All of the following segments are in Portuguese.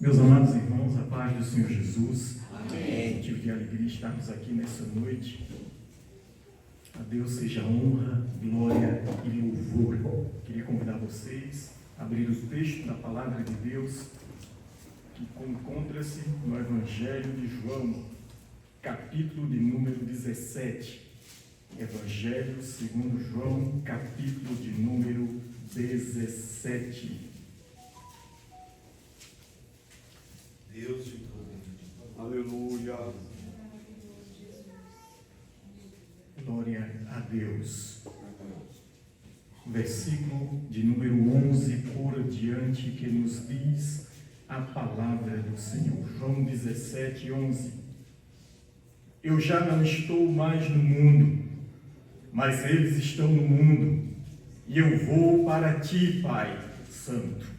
Meus amados irmãos, a paz do Senhor Jesus. Amém. Motivo de alegria estarmos aqui nessa noite. A Deus seja honra, glória e louvor. Queria convidar vocês a abrir o texto da palavra de Deus, que encontra-se no Evangelho de João, capítulo de número 17. Evangelho segundo João, capítulo de número 17. Deus te bendiga. Aleluia. Glória a Deus. Versículo de número 11 por diante, que nos diz a palavra do Senhor. João 17, 11. Eu já não estou mais no mundo, mas eles estão no mundo, e eu vou para ti, Pai Santo.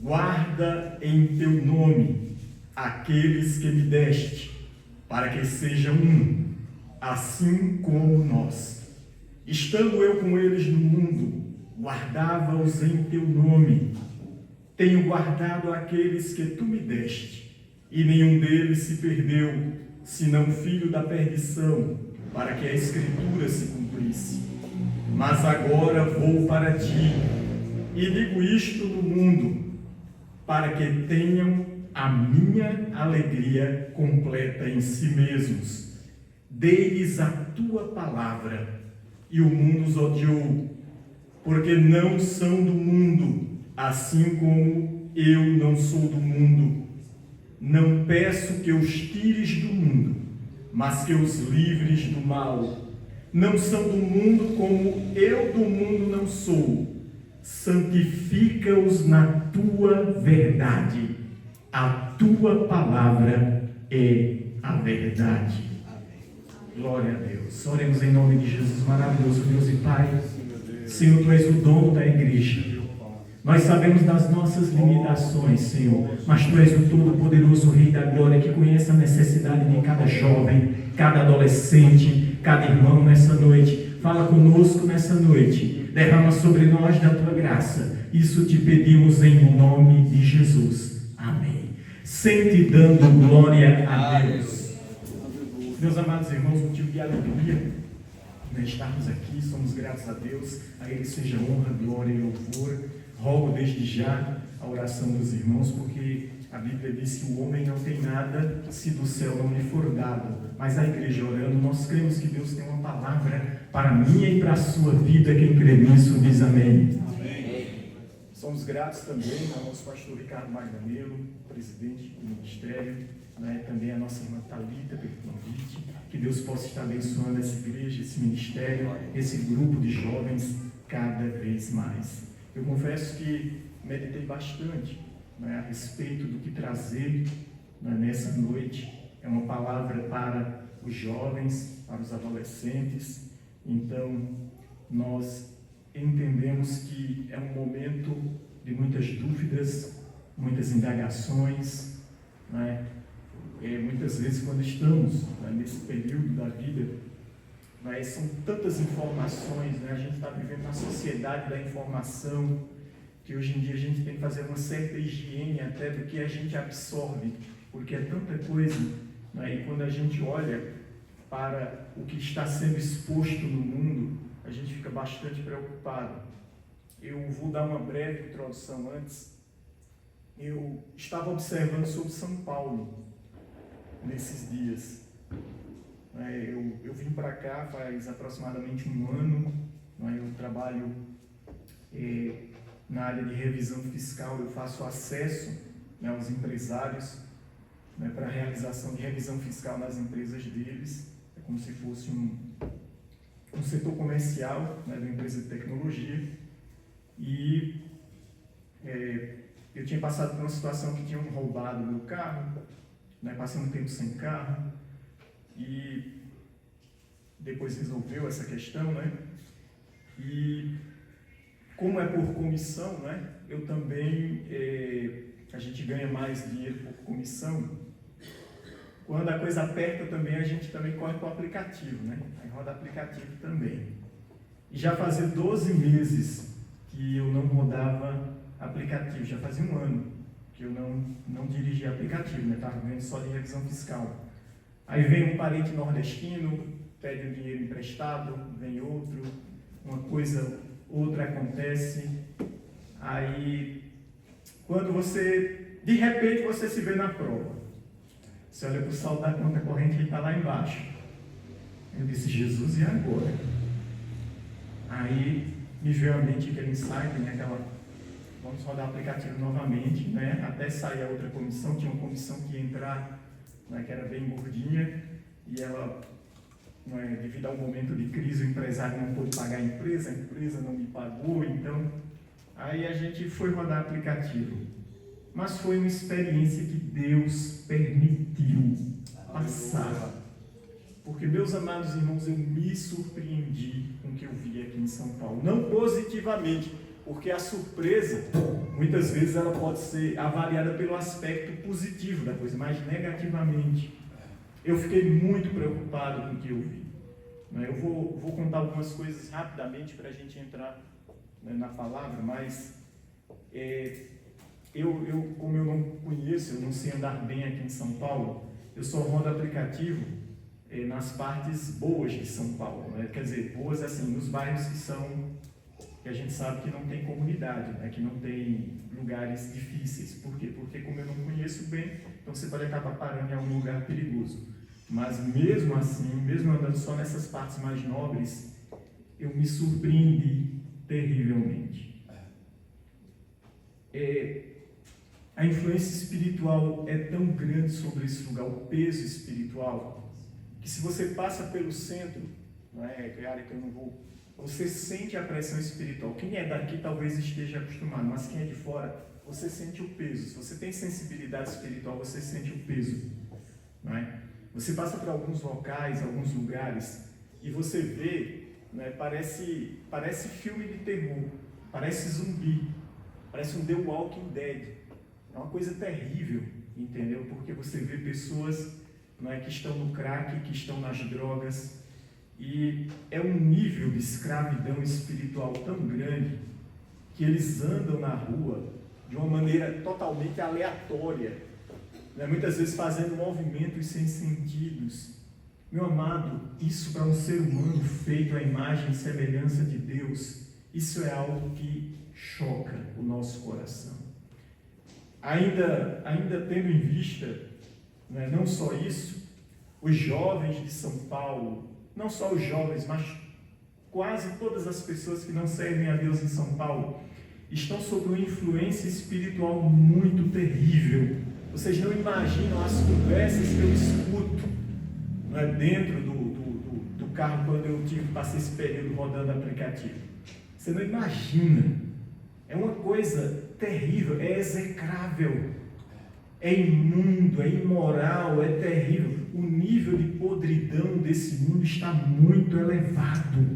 Guarda em teu nome aqueles que me deste, para que sejam um, assim como nós. Estando eu com eles no mundo, guardava-os em teu nome. Tenho guardado aqueles que tu me deste, e nenhum deles se perdeu, senão o filho da perdição, para que a Escritura se cumprisse. Mas agora vou para ti, e digo isto no mundo, para que tenham a minha alegria completa em si mesmos. Dei-lhes a tua palavra, e o mundo os odiou, porque não são do mundo, assim como eu não sou do mundo. Não peço que os tires do mundo, mas que os livres do mal. Não são do mundo como eu do mundo não sou. Santifica-os na tua verdade. A tua palavra é a verdade. Glória a Deus. Oremos em nome de Jesus, maravilhoso Deus e Pai. Senhor, Tu és o dono da igreja. Nós sabemos das nossas limitações, Senhor, mas Tu és o todo-poderoso Rei da Glória, que conhece a necessidade de cada jovem, cada adolescente, cada irmão nessa noite. Fala conosco nessa noite. Derrama sobre nós da Tua graça. Isso te pedimos em nome de Jesus. Amém. Sente dando glória a Deus. Meus amados irmãos, motivo de alegria estarmos aqui, somos gratos a Deus. A Ele seja honra, glória e louvor. Rogo desde já a oração dos irmãos, porque a Bíblia diz que o homem não tem nada se do céu não lhe for dado. Mas a igreja orando, nós cremos que Deus tem uma palavra para a minha e para a sua vida. Quem crê nisso diz amém. Amém. Somos gratos também ao nosso pastor Ricardo Magnamelo, presidente do ministério, também a nossa irmã Thalita pelo convite. Que Deus possa estar abençoando essa igreja, esse ministério, esse grupo de jovens cada vez mais. Eu confesso que meditei bastante a respeito do que trazer nessa noite. É uma palavra para os jovens, para os adolescentes. Então, nós entendemos que é um momento de muitas dúvidas, muitas indagações. Muitas vezes, quando estamos nesse período da vida, são tantas informações, a gente está vivendo na sociedade da informação, que hoje em dia a gente tem que fazer uma certa higiene até do que a gente absorve, porque é tanta coisa, e quando a gente olha para o que está sendo exposto no mundo, a gente fica bastante preocupado. Eu vou dar uma breve introdução antes. Eu estava observando sobre São Paulo nesses dias. Eu vim para cá faz aproximadamente um ano. Eu trabalho na área de revisão fiscal. Eu faço acesso aos empresários para a realização de revisão fiscal nas empresas deles. É como se fosse um setor comercial, de uma empresa de tecnologia. E eu tinha passado por uma situação que tinham roubado meu carro, passei um tempo sem carro, e depois resolveu essa questão, E como é por comissão, eu também, a gente ganha mais dinheiro por comissão. Quando a coisa aperta também, a gente também corre para o aplicativo, Aí roda aplicativo também. E já fazia 12 meses que eu não rodava aplicativo, já fazia um ano porque eu não dirigi aplicativo, né? Estava vendo só de revisão fiscal. Aí vem um parente nordestino, pede um dinheiro emprestado, vem outro, uma coisa, outra acontece. Aí, quando de repente você se vê na prova. Você olha para o saldo da conta corrente, ele está lá embaixo. Eu disse, Jesus, e agora? Aí me veio à mente aquele insight, né? Vamos rodar o aplicativo novamente, né? Até sair a outra comissão. Tinha uma comissão que ia entrar, né? Que era bem gordinha, e ela, né? Devido ao momento de crise, o empresário não pôde pagar a empresa não me pagou, então aí a gente foi rodar o aplicativo. Mas foi uma experiência que Deus permitiu passar. Porque, meus amados irmãos, eu me surpreendi com o que eu vi aqui em São Paulo. Não positivamente, porque a surpresa, muitas vezes, ela pode ser avaliada pelo aspecto positivo da coisa, mas negativamente. Eu fiquei muito preocupado com o que eu vi. Eu vou contar algumas coisas rapidamente para a gente entrar, né, na palavra, mas como eu não conheço, eu não sei andar bem aqui em São Paulo, eu só rodo aplicativo nas partes boas de São Paulo, né? Quer dizer, boas assim, nos bairros que a gente sabe que não tem comunidade, né? Que não tem lugares difíceis. Por quê? Porque como eu não conheço bem, então você pode acabar parando em algum lugar perigoso. Mas mesmo assim, mesmo andando só nessas partes mais nobres, eu me surpreendi terrivelmente. A influência espiritual é tão grande sobre esse lugar, o peso espiritual, que se você passa pelo centro, não é área que eu não vou, você sente a pressão espiritual. Quem é daqui talvez esteja acostumado, mas quem é de fora, você sente o peso. Se você tem sensibilidade espiritual, você sente o peso, não é? Você passa por alguns locais, alguns lugares, e você vê, né, parece filme de terror, parece zumbi, parece um The Walking Dead. É uma coisa terrível, entendeu? Porque você vê pessoas, não é, que estão no crack, que estão nas drogas, e é um nível de escravidão espiritual tão grande que eles andam na rua de uma maneira totalmente aleatória, né? Muitas vezes fazendo movimentos sem sentidos. Meu amado, isso para um ser humano feito à imagem e semelhança de Deus, isso é algo que choca o nosso coração. Ainda tendo em vista, né, não só isso, os jovens de São Paulo, não só os jovens, mas quase todas as pessoas que não servem a Deus em São Paulo, estão sob uma influência espiritual muito terrível. Vocês não imaginam as conversas que eu escuto, não é, dentro do carro quando eu passei esse período rodando aplicativo. Você não imagina. É uma coisa terrível, é execrável, é imundo, é imoral, é terrível. O nível de podridão desse mundo está muito elevado.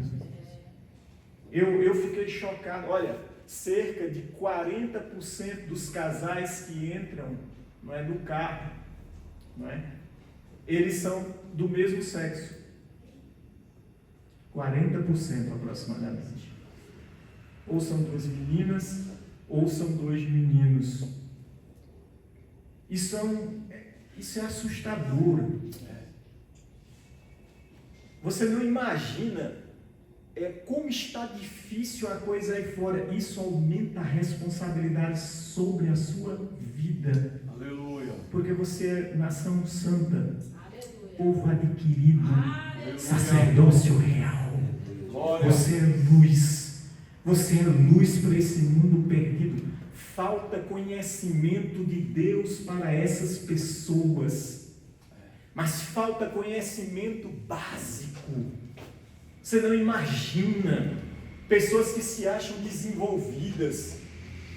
Eu fiquei chocado. Olha, cerca de 40% dos casais que entram, não é, no carro, não é, eles são do mesmo sexo. 40% aproximadamente. Ou são duas meninas, ou são dois meninos. Isso é assustador. Você não imagina como está difícil a coisa aí fora. Isso aumenta a responsabilidade sobre a sua vida. Aleluia. Porque você é nação santa, aleluia, povo adquirido, aleluia, sacerdócio real. Glória. Você é luz. Você é luz para esse mundo perdido. Falta conhecimento de Deus para essas pessoas, mas falta conhecimento básico. Você não imagina pessoas que se acham desenvolvidas,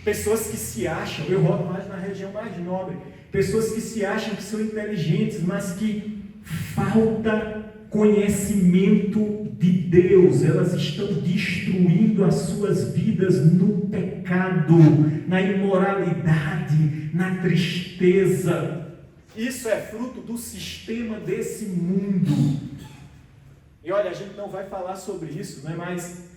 pessoas que se acham, eu rodo mais na região mais nobre, pessoas que se acham que são inteligentes, mas que falta conhecimento de Deus. Elas estão destruindo as suas vidas no pecado, na imoralidade, na tristeza. Isso é fruto do sistema desse mundo. E olha, a gente não vai falar sobre isso, né? Mas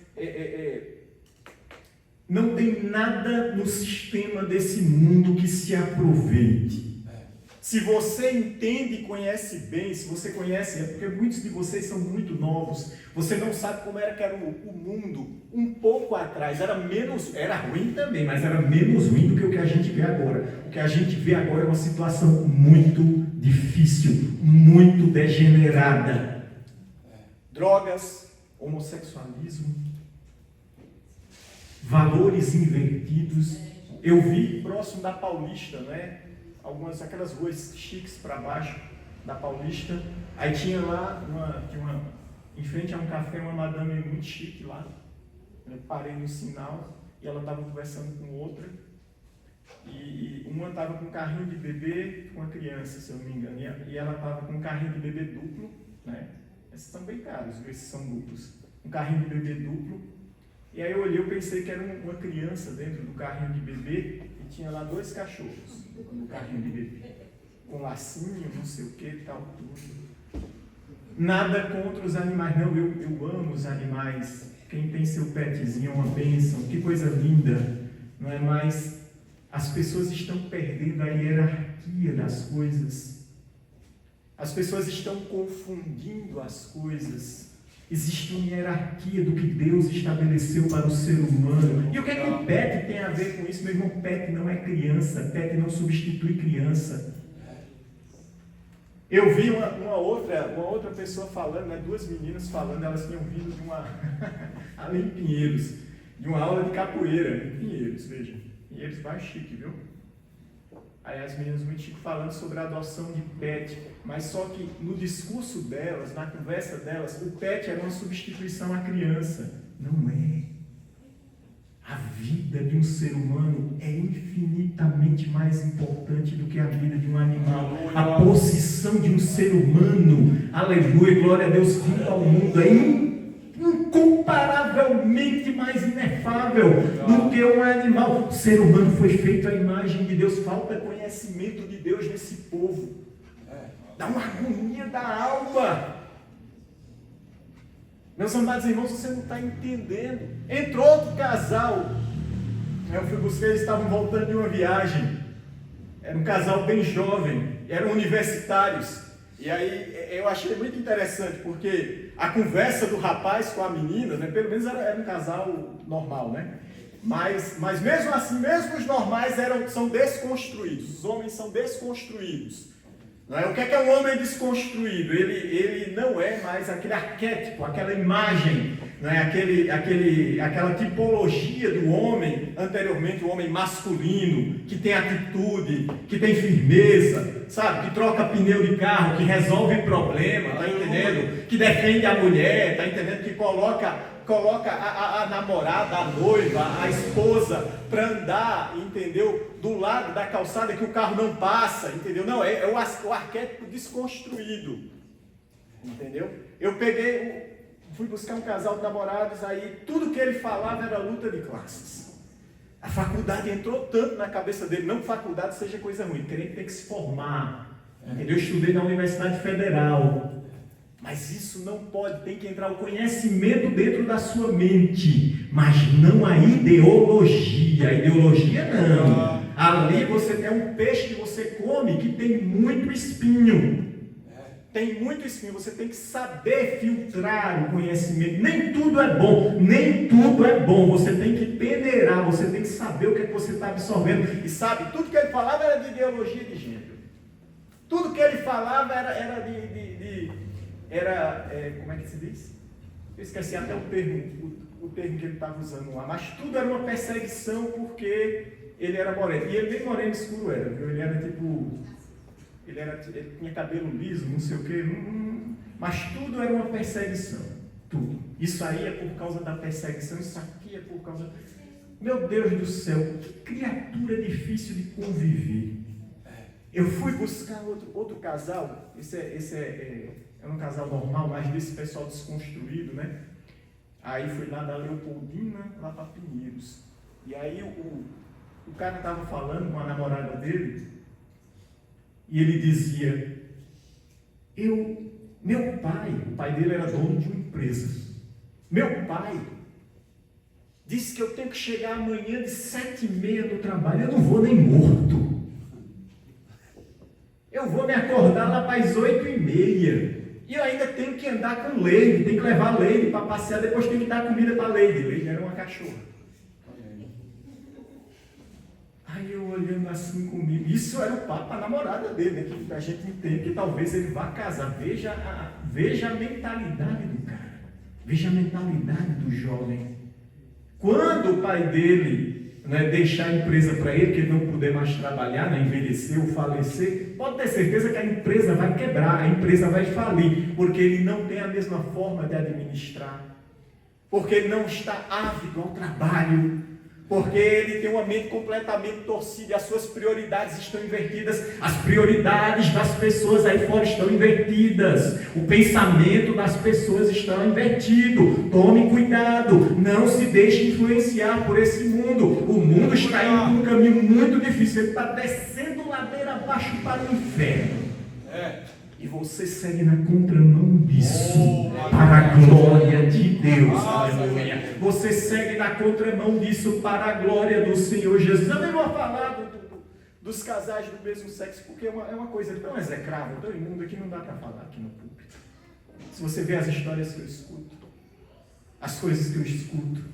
Não tem nada no sistema desse mundo que se aproveite. Se você entende e conhece bem, se você conhece, é porque muitos de vocês são muito novos, você não sabe como era que era o mundo um pouco atrás. Era ruim também, mas era menos ruim do que o que a gente vê agora. O que a gente vê agora é uma situação muito difícil, muito degenerada. Drogas, homossexualismo, valores invertidos. Eu vi próximo da Paulista, né? Aquelas ruas chiques para baixo da Paulista, aí tinha lá em frente a um café, uma madame muito chique lá. Eu parei no sinal e ela estava conversando com outra, e uma estava com um carrinho de bebê com uma criança, se eu não me engano, e ela estava com um carrinho de bebê duplo, né? Esses são bem caros, esses são duplos. Um carrinho de bebê duplo, e aí eu olhei, eu pensei que era uma criança dentro do carrinho de bebê, e tinha lá 2 cachorros no carrinho de bebê, com lacinho, não sei o que, tal, tudo. Nada contra os animais, não, eu amo os animais. Quem tem seu petzinho é uma bênção, que coisa linda, não é? Mas as pessoas estão perdendo a hierarquia das coisas. As pessoas estão confundindo as coisas. Existe uma hierarquia do que Deus estabeleceu para o ser humano. E o que é que o pet tem a ver com isso? Meu irmão, pet não é criança, pet não substitui criança. Eu vi uma outra pessoa falando, né, 2 meninas falando, elas tinham vindo de uma, ali em Pinheiros, de uma aula de capoeira, em Pinheiros, veja. Pinheiros mais chique, viu? Aí as meninas muito chique falando sobre a adoção de pet, mas só que no discurso delas, na conversa delas, o pet era uma substituição à criança. Não é. A vida de um ser humano é infinitamente mais importante do que a vida de um animal. A posição de um ser humano, aleluia, glória a Deus, vindo ao mundo, é incomparavelmente mais inefável do que um animal. O ser humano foi feito à imagem de Deus. Falta conhecimento de Deus nesse povo. Dá uma agonia da alma. Meus amados irmãos, você não está entendendo. Entrou outro casal. Eu fui buscar, eles estavam voltando de uma viagem. Era um casal bem jovem, eram universitários. E aí eu achei muito interessante, porque a conversa do rapaz com a menina, né, pelo menos era um casal normal, né? Mas mesmo assim, mesmo os normais são desconstruídos. Os homens são desconstruídos. Não é? O que é um homem desconstruído? Ele não é mais aquele arquétipo, aquela imagem, não é? Aquela tipologia do homem, anteriormente o homem masculino, que tem atitude, que tem firmeza, sabe? Que troca pneu de carro, que resolve problema, tá entendendo? Que defende a mulher, tá entendendo? Que coloca a namorada, a noiva, a esposa para andar, entendeu? Do lado da calçada que o carro não passa, entendeu? Não, é o arquétipo desconstruído, entendeu? Eu fui buscar um casal de namorados, aí tudo que ele falava era luta de classes. A faculdade entrou tanto na cabeça dele, não que faculdade seja coisa ruim, crente tem que se formar, entendeu? Eu estudei na Universidade Federal. Mas isso não pode, tem que entrar o conhecimento dentro da sua mente, mas não a ideologia. A ideologia não. Ali você tem um peixe que você come que tem muito espinho. Tem muito espinho, você tem que saber filtrar o conhecimento. Nem tudo é bom, nem tudo é bom. Você tem que peneirar, você tem que saber o que é que você está absorvendo. E sabe, tudo que ele falava era de ideologia de gênero. Tudo que ele falava era como é que se diz? Eu esqueci até o termo que ele estava usando lá, mas tudo era uma perseguição porque ele era moreno, e ele nem moreno escuro era, viu? Ele era tipo, ele tinha cabelo liso, não sei o que, mas tudo era uma perseguição, tudo. Isso aí é por causa da perseguição, isso aqui é por causa, meu Deus do céu, que criatura difícil de conviver. Eu fui buscar outro casal, esse é um casal normal, mas desse pessoal desconstruído, né? Aí fui lá da Leopoldina, lá para Pinheiros. E aí o cara estava falando com a namorada dele, e ele dizia, o pai dele era dono de uma empresa. Meu pai Diz que eu tenho que chegar amanhã de 7h30 do trabalho. Eu não vou nem morto. Eu vou me acordar lá para as 8h30. E eu ainda tenho que andar com Leide, tenho que levar Leide para passear, depois tenho que dar comida para Leide. Leide era uma cachorra. Aí eu olhando assim comigo, isso era o papo, a namorada dele, né, que a gente entende que talvez ele vá casar. Veja a mentalidade do cara, veja a mentalidade do jovem. Quando o pai dele, né, deixar a empresa para ele, que ele não puder mais trabalhar, né, envelhecer ou falecer, pode ter certeza que a empresa vai quebrar, a empresa vai falir, porque ele não tem a mesma forma de administrar, porque ele não está ávido ao trabalho, porque ele tem uma mente completamente torcida e as suas prioridades estão invertidas. As prioridades das pessoas aí fora estão invertidas. O pensamento das pessoas está invertido. Tome cuidado, não se deixe influenciar por esse mundo. O mundo está indo por um caminho muito difícil. Ele está descendo ladeira abaixo para o inferno. E você segue na contramão disso, para a glória de Deus, aleluia. Você segue na contramão disso, para a glória do Senhor Jesus. Eu nem vou falar dos casais do mesmo sexo, porque é uma coisa tão execrável, tão imunda, que não dá para falar aqui no púlpito. Se você vê as histórias que eu escuto, as coisas que eu escuto,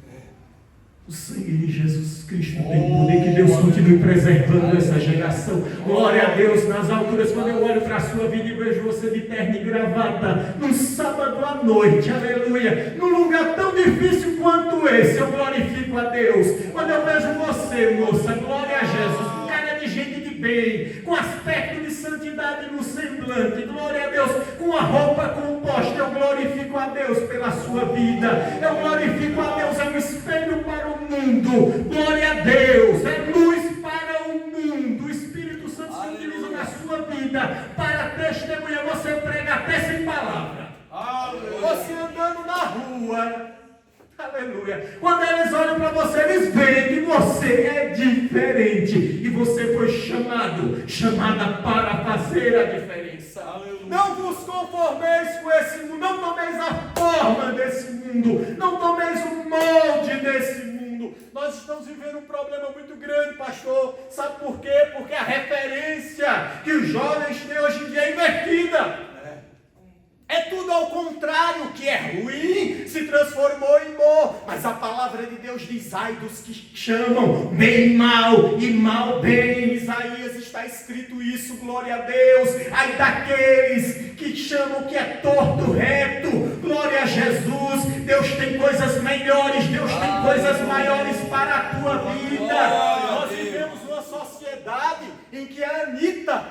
o sangue de Jesus Cristo tem poder. Que Deus continue preservando essa geração. Glória a Deus nas alturas. Quando eu olho para a sua vida e vejo você de terno e gravata, num sábado à noite, aleluia, num lugar tão difícil quanto esse, eu glorifico a Deus. Quando eu vejo você, moça, glória a Jesus, cara de gente de bem, com aspecto de santidade no semblante, glória a Deus, com a roupa composta, eu glorifico a Deus pela sua vida. Eu glorifico a Deus, é um espelho para o mundo, glória a Deus, é luz para o mundo. O Espírito Santo se utiliza na sua vida para testemunhar. Você prega até sem palavra. Você andando na rua, aleluia, quando eles olham para você, eles veem que você é diferente e você foi chamada para fazer a diferença. Aleluia. Não vos conformeis com esse mundo, não tomeis a forma desse mundo, não tomeis o molde desse mundo. Nós estamos vivendo um problema muito grande, pastor. Sabe por quê? Porque a referência que os jovens têm hoje em dia é invertida. É tudo ao contrário. O que é ruim se transformou em bom. Mas a palavra de Deus diz: ai dos que chamam bem mal e mal bem. Em Isaías está escrito isso, glória a Deus. Ai daqueles que chamam o que é torto reto, glória a Jesus. Deus tem coisas melhores, Deus tem coisas maiores para a tua vida. Nós vivemos uma sociedade em que a Anitta,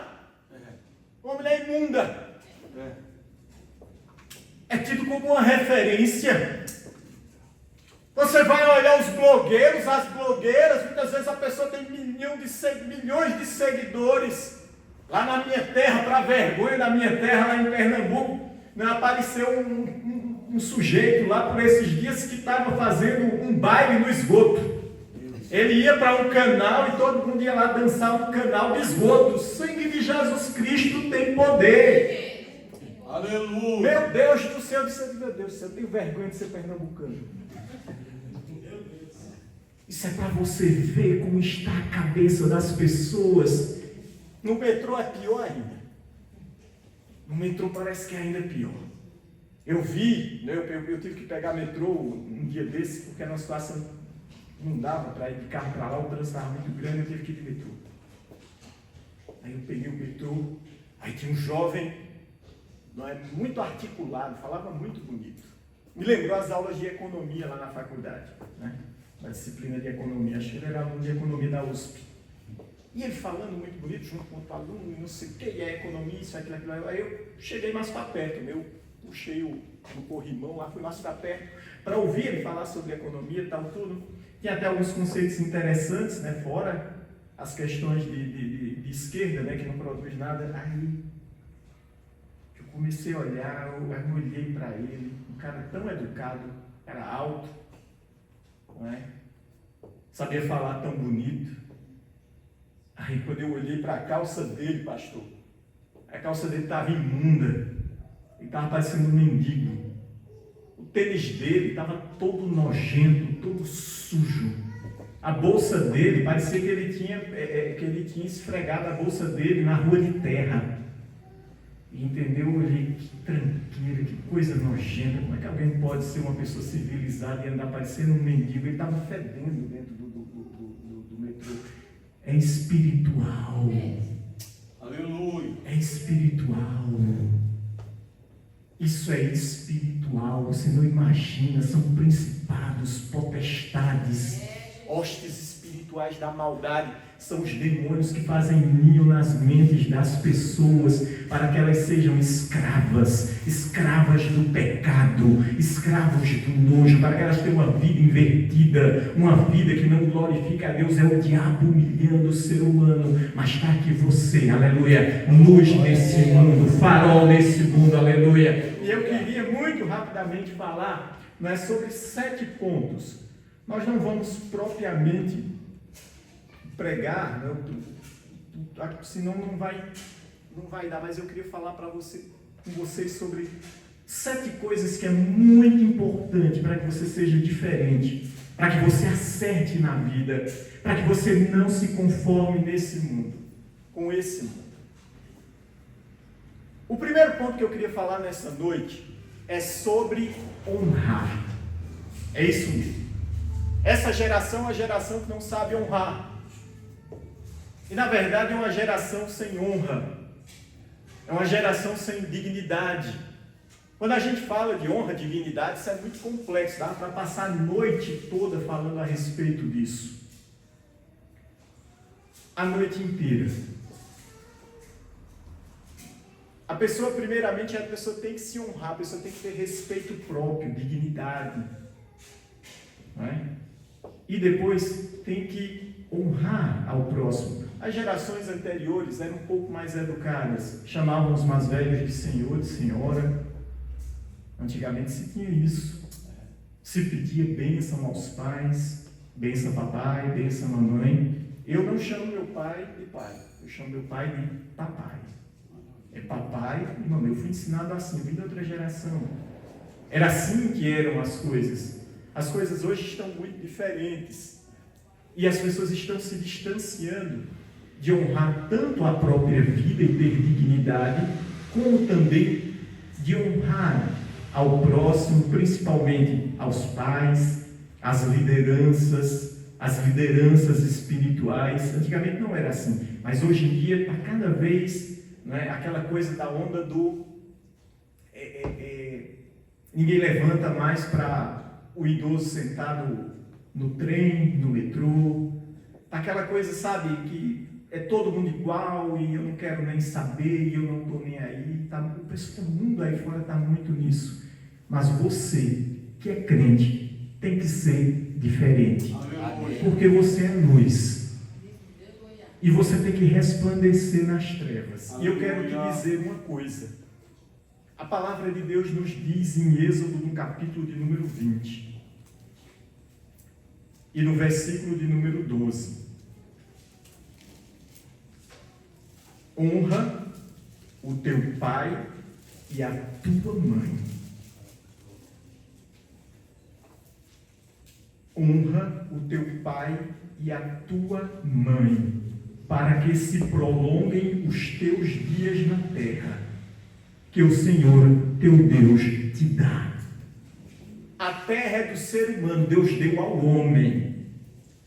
uma mulher imunda, é tido como uma referência. Você vai olhar os blogueiros, as blogueiras, muitas vezes a pessoa tem milhões de seguidores. Lá na minha terra, para vergonha da minha terra, lá em Pernambuco, apareceu um sujeito lá por esses dias que estava fazendo um baile no esgoto. Ele ia para um canal e todo mundo ia lá dançar no canal de esgoto. O sangue de Jesus Cristo tem poder. Aleluia. Meu Deus do céu, meu Deus do céu, eu tenho vergonha de ser pernambucano. Isso é para você ver como está a cabeça das pessoas. No metrô é pior ainda. No metrô parece que é ainda pior. Eu vi, eu tive que pegar metrô um dia desse, porque a nossa situação não dava para ir de carro para lá, o trânsito estava muito grande, eu tive que ir de metrô. Aí eu peguei o metrô, aí tinha um jovem, não é, muito articulado, falava muito bonito. Me lembrou as aulas de economia lá na faculdade, né? A disciplina de economia, acho que ele era aluno de economia da USP. E ele falando muito bonito, junto com outro aluno, não sei o que, é economia, isso, aquilo. Aí eu cheguei mais para perto, puxei o corrimão lá, fui mais para perto, para ouvir ele falar sobre economia e tal, tudo. Tinha até alguns conceitos interessantes, né, fora as questões de esquerda, né, que não produz nada. Aí eu comecei a olhar, eu olhei para ele, um cara tão educado, era alto, não é? Sabia falar tão bonito. Aí quando eu olhei para a calça dele, pastor, a calça dele estava imunda, ele estava parecendo um mendigo. O tênis dele estava todo nojento, todo sujo. A bolsa dele, parecia que ele tinha esfregado a bolsa dele na rua de terra. E entendeu? Eu olhei, que tranqueira, que coisa nojenta. Como é que alguém pode ser uma pessoa civilizada e andar parecendo um mendigo? Ele estava fedendo dentro do metrô. É espiritual. Aleluia. É espiritual. Isso é espiritual. Você não imagina. São principados, potestades, hostes espirituais da maldade. São os demônios que fazem ninho nas mentes das pessoas para que elas sejam escravas do pecado, escravos do nojo, para que elas tenham uma vida invertida, uma vida que não glorifica a Deus. É o diabo humilhando o ser humano, mas está aqui você, aleluia, luz nesse mundo, farol nesse mundo, aleluia. E eu queria muito rapidamente falar, sobre 7 pontos. Nós não vamos propriamente pregar, senão não vai dar, mas eu queria falar com vocês sobre 7 coisas que é muito importante para que você seja diferente, para que você acerte na vida, para que você não se conforme nesse mundo, com esse mundo. O primeiro ponto que eu queria falar nessa noite é sobre honrar. É isso mesmo. Essa geração é uma geração que não sabe honrar. E na verdade é uma geração sem honra. É uma geração sem dignidade. Quando a gente fala de honra, dignidade, isso é muito complexo. Dá para passar a noite toda falando a respeito disso. A noite inteira. A pessoa, primeiramente, a pessoa tem que se honrar, a pessoa tem que ter respeito próprio, dignidade. Não é? E depois tem que honrar ao próximo. As gerações anteriores eram um pouco mais educadas, chamavam os mais velhos de senhor, de senhora. Antigamente se tinha isso. Se pedia bênção aos pais, bênção a papai, bênção a mamãe. Eu não chamo meu pai de pai, eu chamo meu pai de papai. É papai e mamãe. Eu fui ensinado assim, eu vim de outra geração. Era assim que eram as coisas. As coisas hoje estão muito diferentes. E as pessoas estão se distanciando de honrar tanto a própria vida e ter dignidade, como também de honrar ao próximo, principalmente aos pais, às lideranças espirituais. Antigamente não era assim, mas hoje em dia está cada vez, aquela coisa da onda do ninguém levanta mais para o idoso sentado no trem, no metrô, aquela coisa, sabe, que é todo mundo igual e eu não quero nem saber e eu não estou nem aí. O mundo aí fora está muito nisso. Mas você, que é crente, tem que ser diferente. Porque você é luz. E você tem que resplandecer nas trevas. E eu quero te dizer uma coisa. A palavra de Deus nos diz em Êxodo, no capítulo de número 20. E no versículo de número 12. Honra o teu pai e a tua mãe. Honra o teu pai e a tua mãe, para que se prolonguem os teus dias na terra, que o Senhor teu Deus te dá. A terra é do ser humano, Deus deu ao homem.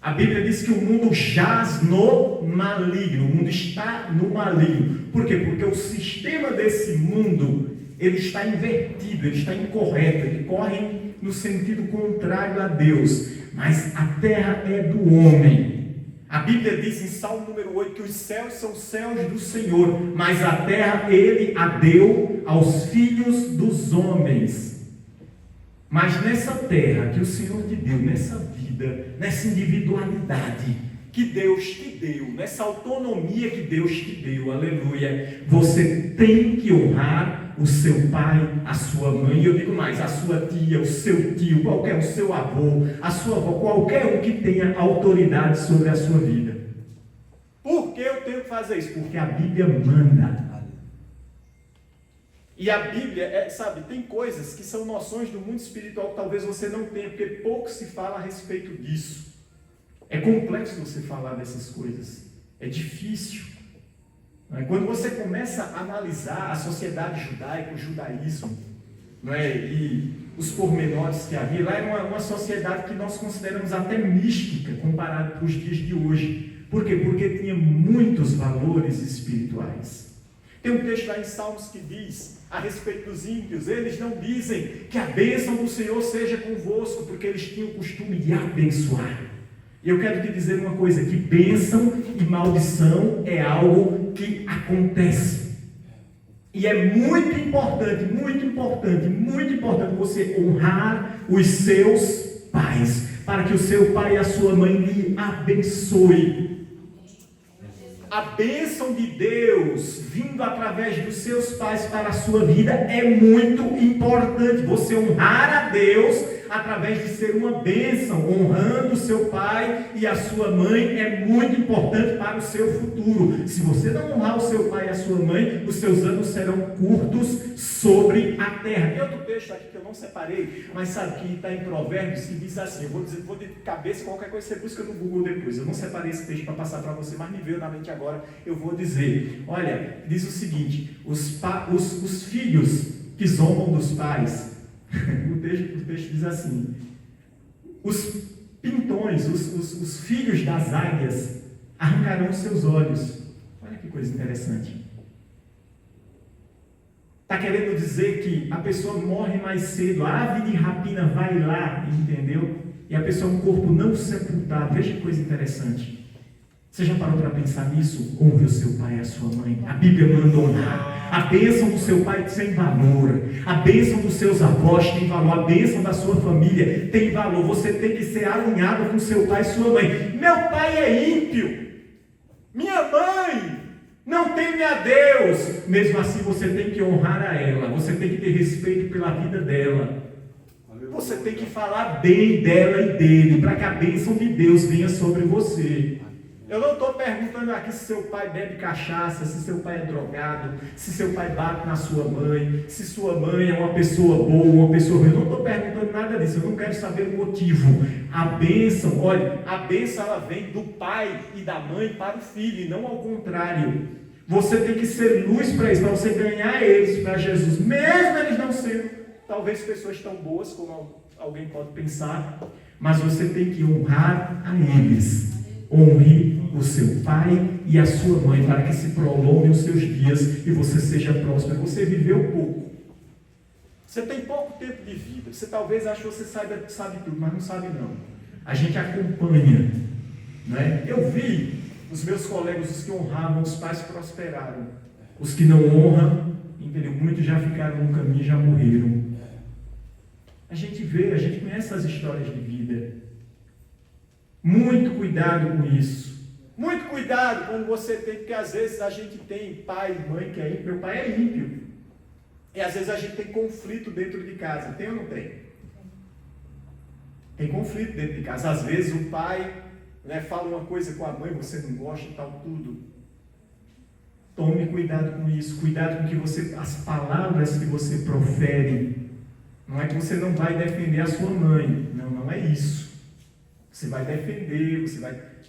A Bíblia diz que o mundo jaz no maligno, o mundo está no maligno. Por quê? Porque o sistema desse mundo, ele está invertido, ele está incorreto, ele corre no sentido contrário a Deus. Mas a terra é do homem. A Bíblia diz em Salmo número 8 que os céus são os céus do Senhor, mas a terra ele a deu aos filhos dos homens. Mas nessa terra que o Senhor te deu, nessa vida, nessa individualidade que Deus te deu, nessa autonomia que Deus te deu, aleluia, você tem que honrar o seu pai, a sua mãe, e eu digo mais, a sua tia, o seu tio, o seu avô, a sua avó, qualquer um que tenha autoridade sobre a sua vida. Por que eu tenho que fazer isso? Porque a Bíblia manda. E a Bíblia, sabe, tem coisas que são noções do mundo espiritual que talvez você não tenha, porque pouco se fala a respeito disso. É complexo você falar dessas coisas. É difícil. Quando você começa a analisar a sociedade judaica, o judaísmo, não é? E os pormenores que havia, lá era uma sociedade que nós consideramos até mística, comparado com os dias de hoje. Por quê? Porque tinha muitos valores espirituais. Tem um texto lá em Salmos que diz a respeito dos ímpios, eles não dizem que a bênção do Senhor seja convosco, porque eles tinham o costume de abençoar. E eu quero te dizer uma coisa, que bênção e maldição é algo que acontece. E é muito importante você honrar os seus pais, para que o seu pai e a sua mãe lhe abençoe. A bênção de Deus vindo através dos seus pais para a sua vida é muito importante. Você honrar a Deus através de ser uma bênção, honrando o seu pai e a sua mãe é muito importante para o seu futuro. Se você não honrar o seu pai e a sua mãe, os seus anos serão curtos sobre a terra. Tem outro texto aqui que eu não separei, mas sabe que está em Provérbios, que diz assim, eu vou de cabeça, qualquer coisa você busca no Google depois. Eu não separei esse texto para passar para você, mas me veio na mente agora, eu vou dizer. Olha, diz o seguinte, os filhos que zombam dos pais, o texto diz assim, os pintões, os filhos das águias arrancarão os seus olhos. Olha que coisa interessante. Está querendo dizer que a pessoa morre mais cedo, a ave de rapina vai lá, entendeu? E a pessoa é um corpo não sepultado. Veja que coisa interessante. Você já parou para pensar nisso? Honre o seu pai e a sua mãe. A Bíblia manda honrar. A bênção do seu pai tem valor. A bênção dos seus avós tem valor. A bênção da sua família tem valor. Você tem que ser alinhado com seu pai e sua mãe. Meu pai é ímpio. Minha mãe não teme a Deus. Mesmo assim você tem que honrar a ela. Você tem que ter respeito pela vida dela. Você tem que falar bem dela e dele, para que a bênção de Deus venha sobre você. Eu não estou perguntando aqui se seu pai bebe cachaça, se seu pai é drogado, se seu pai bate na sua mãe, se sua mãe é uma pessoa boa, uma pessoa ruim. Eu não estou perguntando nada disso, eu não quero saber o motivo. A bênção, olha, a bênção ela vem do pai e da mãe para o filho, e não ao contrário. Você tem que ser luz para eles, para você ganhar eles para Jesus, mesmo eles não sendo, talvez, pessoas tão boas como alguém pode pensar, mas você tem que honrar a eles. Honre o seu pai e a sua mãe, para que se prolonguem os seus dias e você seja próspero. Você viveu pouco. Você tem pouco tempo de vida. Você talvez ache que você sabe tudo, mas não sabe não. A gente acompanha. Né? Eu vi os meus colegas, os que honravam os pais, prosperaram. Os que não honram, entendeu? Muitos já ficaram no caminho e já morreram. A gente vê, a gente conhece as histórias de vida. Muito cuidado com isso. Muito cuidado quando você tem, porque às vezes a gente tem pai e mãe que é ímpio. Meu pai é ímpio. E às vezes a gente tem conflito dentro de casa. Tem ou não tem? Tem conflito dentro de casa. Às vezes o pai, né, fala uma coisa com a mãe, você não gosta e tal, tudo. Tome cuidado com isso. Cuidado com que as palavras que você profere. Não é que você não vai defender a sua mãe. Não, não é isso. Você vai defender,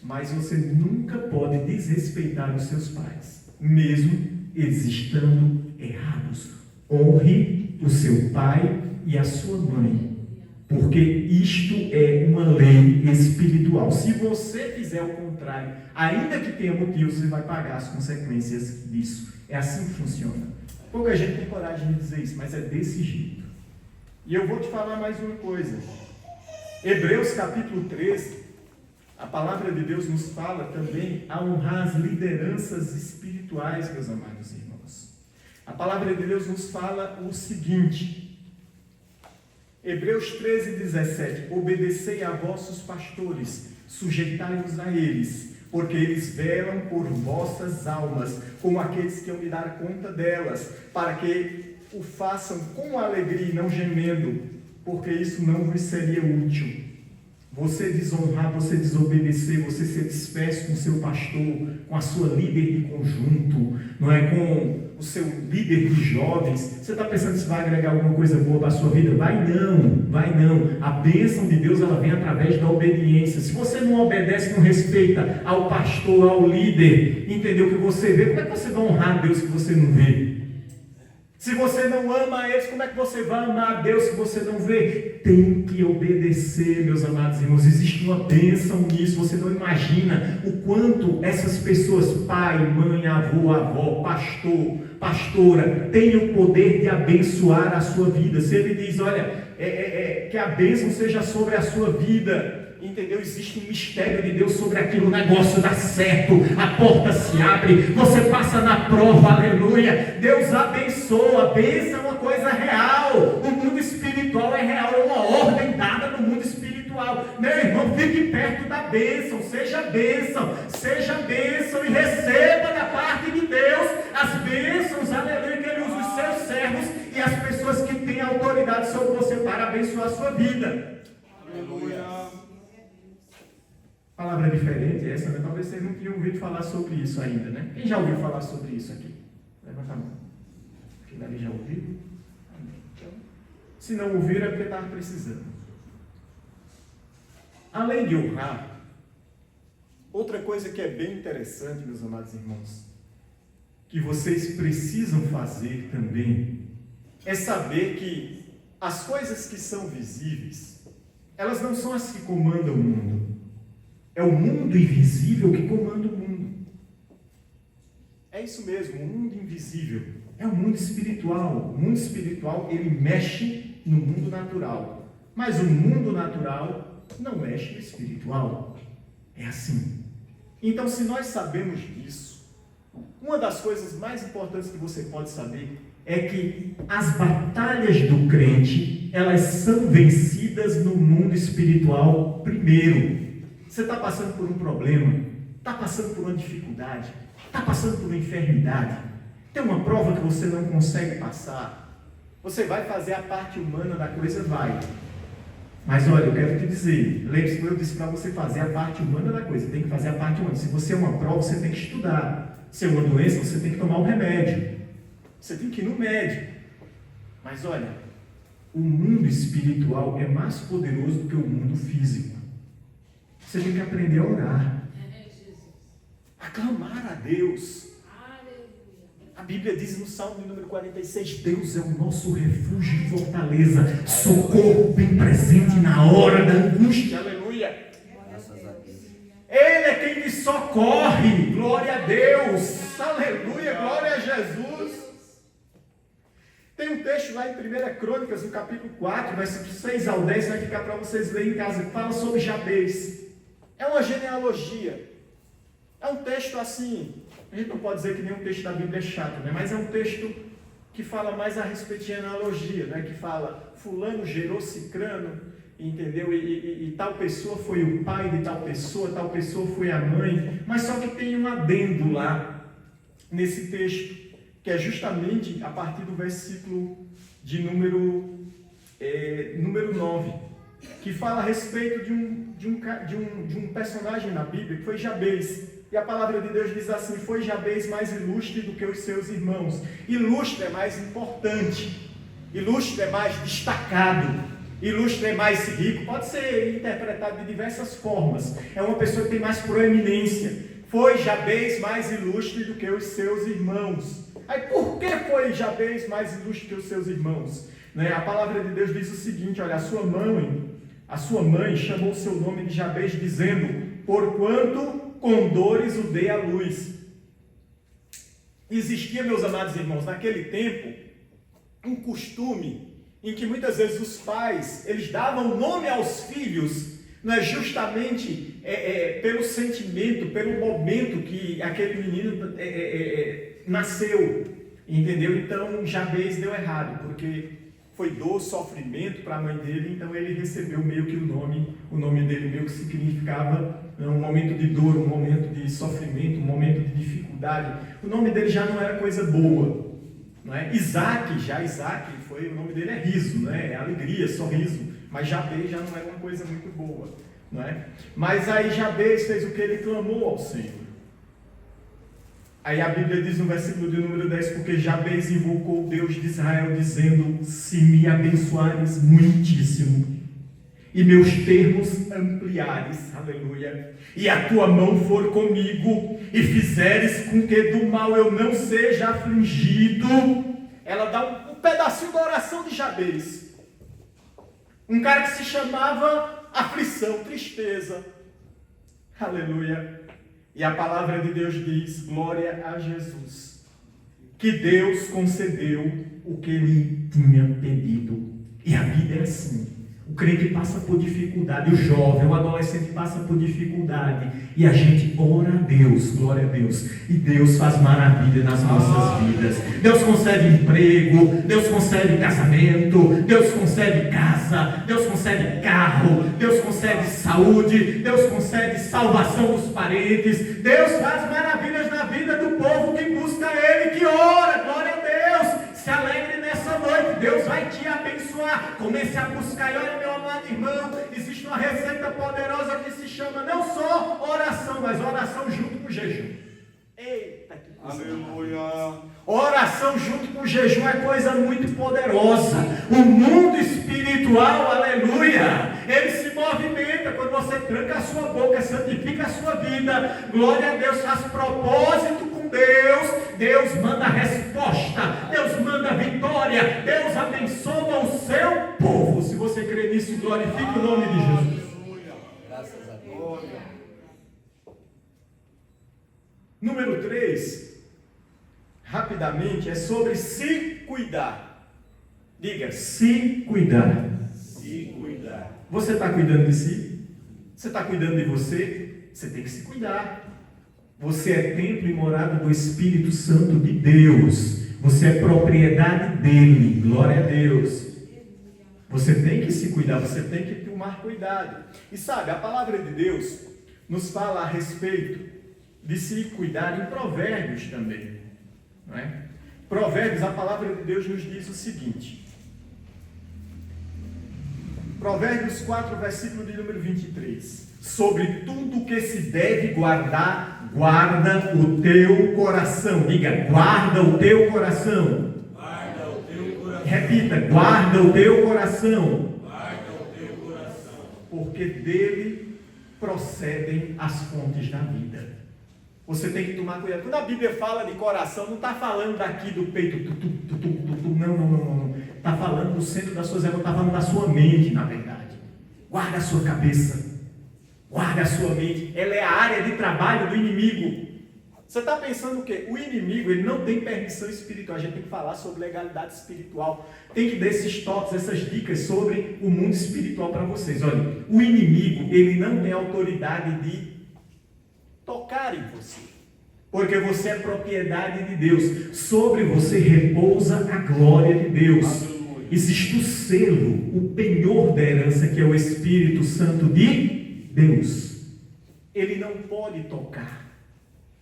mas você nunca pode desrespeitar os seus pais, mesmo eles estando errados. Honre o seu pai e a sua mãe, porque isto é uma lei espiritual. Se você fizer o contrário, ainda que tenha motivo, você vai pagar as consequências disso. É assim que funciona. Pouca gente tem coragem de dizer isso, mas é desse jeito. E eu vou te falar mais uma coisa. Hebreus capítulo 13, a palavra de Deus nos fala também a honrar as lideranças espirituais, meus amados irmãos. A palavra de Deus nos fala o seguinte, Hebreus 13, 17, obedecei a vossos pastores, sujeitai-vos a eles, porque eles velam por vossas almas, como aqueles que hão de dar conta delas, para que o façam com alegria e não gemendo, porque isso não vos seria útil. você desonrar, você desobedecer, você ser disperso com o seu pastor, com a sua líder de conjunto, não é? Com o seu líder de jovens, você está pensando se vai agregar alguma coisa boa para a sua vida? Vai não. A bênção de Deus, ela vem através da obediência. Se você não obedece, não respeita ao pastor, ao líder, entendeu? Que você vê, como é que você vai honrar a Deus que você não vê? Se você não ama a eles, como é que você vai amar a Deus se você não vê? Tem que obedecer, meus amados irmãos. Existe uma bênção nisso. Você não imagina o quanto essas pessoas, pai, mãe, avô, avó, pastor, pastora, têm o poder de abençoar a sua vida. Se ele diz, olha, que a bênção seja sobre a sua vida, entendeu? Existe um mistério de Deus sobre aquilo, o negócio dá certo, a porta se abre, você passa na prova, aleluia, Deus abençoa. A bênção é uma coisa real, o mundo espiritual é real, é uma ordem dada no mundo espiritual. Meu irmão, fique perto da bênção, seja bênção e receba da parte de Deus as bênçãos, aleluia, que Ele usa os seus servos e as pessoas que têm autoridade sobre você para abençoar a sua vida. Aleluia. Palavra diferente essa, né? Talvez vocês não tenham ouvido falar sobre isso ainda, né? Quem já ouviu falar sobre isso aqui? Levanta a mão. Quem ali já ouviu? Então, se não ouviram é porque estava precisando. Além de honrar, outra coisa que é bem interessante, meus amados irmãos, que vocês precisam fazer também, é saber que as coisas que são visíveis, elas não são as que comandam o mundo. É o mundo invisível que comanda o mundo. É isso mesmo, o mundo invisível. É o mundo espiritual. O mundo espiritual, ele mexe no mundo natural. Mas o mundo natural não mexe no espiritual. É assim. Então, se nós sabemos disso, uma das coisas mais importantes que você pode saber é que as batalhas do crente, elas são vencidas no mundo espiritual primeiro. Você está passando por um problema, está passando por uma dificuldade, está passando por uma enfermidade, tem uma prova que você não consegue passar, você vai fazer a parte humana da coisa? Vai. Mas olha, eu quero te dizer, lembre-se que eu disse para você fazer a parte humana da coisa, tem que fazer a parte humana. Se você é uma prova, você tem que estudar. Se é uma doença, você tem que tomar um remédio. Você tem que ir no médico. Mas olha, o mundo espiritual é mais poderoso do que o mundo físico. Você tem que aprender a orar, a clamar a Deus. A Bíblia diz no Salmo número 46, Deus é o nosso refúgio e fortaleza, socorro bem presente na hora da angústia, aleluia. Ele é quem me socorre, glória a Deus, aleluia, glória a Jesus. Tem um texto lá em 1 Crônicas, no capítulo 4, versículos 6 ao 10, vai ficar para vocês lerem em casa, que fala sobre Jabez. É uma genealogia. É um texto assim, a gente não pode dizer que nenhum texto da Bíblia é chato, né? Mas é um texto que fala mais a respeito de genealogia, né? Que fala, fulano gerou cicrano, entendeu? E tal pessoa foi o pai de tal pessoa foi a mãe. Mas só que tem um adendo lá, nesse texto, que é justamente a partir do versículo de número 9, que fala a respeito de um personagem na Bíblia, que foi Jabez. E a palavra de Deus diz assim, foi Jabez mais ilustre do que os seus irmãos. Ilustre é mais importante, ilustre é mais destacado, ilustre é mais rico, pode ser interpretado de diversas formas. É uma pessoa que tem mais proeminência. Foi Jabez mais ilustre do que os seus irmãos. Aí por que foi Jabez mais ilustre que os seus irmãos? Né? A palavra de Deus diz o seguinte, olha, a sua mãe chamou o seu nome de Jabez, dizendo, porquanto com dores o dei à luz. Existia, meus amados irmãos, naquele tempo, um costume em que muitas vezes os pais, eles davam nome aos filhos, não é justamente pelo sentimento, pelo momento que aquele menino nasceu, entendeu? Então Jabez deu errado, porque foi dor, sofrimento para a mãe dele, então ele recebeu meio que o nome dele meio que significava um momento de dor, um momento de sofrimento, um momento de dificuldade. O nome dele já não era coisa boa, não é? Isaac, o nome dele é riso, né? É alegria, sorriso, mas Jabez já não era uma coisa muito boa. não é? Mas aí Jabez fez o que? Ele clamou ao Senhor. Aí a Bíblia diz no versículo de número 10, porque Jabez invocou o Deus de Israel, dizendo: se me abençoares muitíssimo, e meus termos ampliares, aleluia, e a tua mão for comigo, e fizeres com que do mal eu não seja afligido. Ela dá um pedacinho da oração de Jabez. Um cara que se chamava aflição, tristeza. Aleluia. E a palavra de Deus diz: glória a Jesus, que Deus concedeu o que ele tinha pedido. E a vida é assim. O crente passa por dificuldade, o jovem, o adolescente passa por dificuldade, e a gente ora a Deus, glória a Deus, e Deus faz maravilha nas nossas vidas. Deus concede emprego, Deus concede casamento, Deus concede casa, Deus concede carro, Deus concede saúde, Deus concede salvação dos parentes. Deus faz maravilhas na vida do povo que busca Ele, que ora, glória a Deus. Se alegre nessa noite, Deus vai te abençoar. Comece a buscar. E olha, meu amado irmão, existe uma receita poderosa que se chama não só oração, mas oração junto com jejum. Eita, que coisa! Aleluia! Oração junto com jejum é coisa muito poderosa. O mundo espiritual, aleluia, ele se movimenta quando você tranca a sua boca, santifica a sua vida. Glória a Deus, faz propósito com Deus. Deus manda resposta, Deus manda vitória, Deus abençoa o seu povo. Se você crê nisso, glorifique o nome de Jesus. Graças a Deus. Número 3, rapidamente, é sobre se cuidar. Diga, se cuidar. Se cuidar. Você está cuidando de si? Você está cuidando de você? Você tem que se cuidar. Você é templo e morada do Espírito Santo de Deus. Você é propriedade dele. Glória a Deus. Você tem que se cuidar, você tem que tomar cuidado. E sabe, a palavra de Deus nos fala a respeito de se cuidar em Provérbios também. Não é? Provérbios, a palavra de Deus nos diz o seguinte. Provérbios 4, versículo de número 23. Sobre tudo que se deve guardar, guarda o teu coração. Diga, guarda o teu coração. Guarda o teu coração. Repita, guarda o teu coração. Guarda o teu coração. Porque dele procedem as fontes da vida. Você tem que tomar cuidado. Quando a Bíblia fala de coração, não está falando daqui do peito. Não. Está falando do centro das suas emoções, está falando da sua mente, na verdade. Guarda a sua cabeça. Guarda a sua mente. Ela é a área de trabalho do inimigo. Você está pensando o quê? O inimigo, ele não tem permissão espiritual. A gente tem que falar sobre legalidade espiritual. Tem que dar esses toques, essas dicas sobre o mundo espiritual para vocês. Olha, o inimigo, ele não tem autoridade de tocar em você. Porque você é propriedade de Deus. Sobre você repousa a glória de Deus. Aleluia. Existe o selo, o penhor da herança, que é o Espírito Santo de Deus. Ele não pode tocar.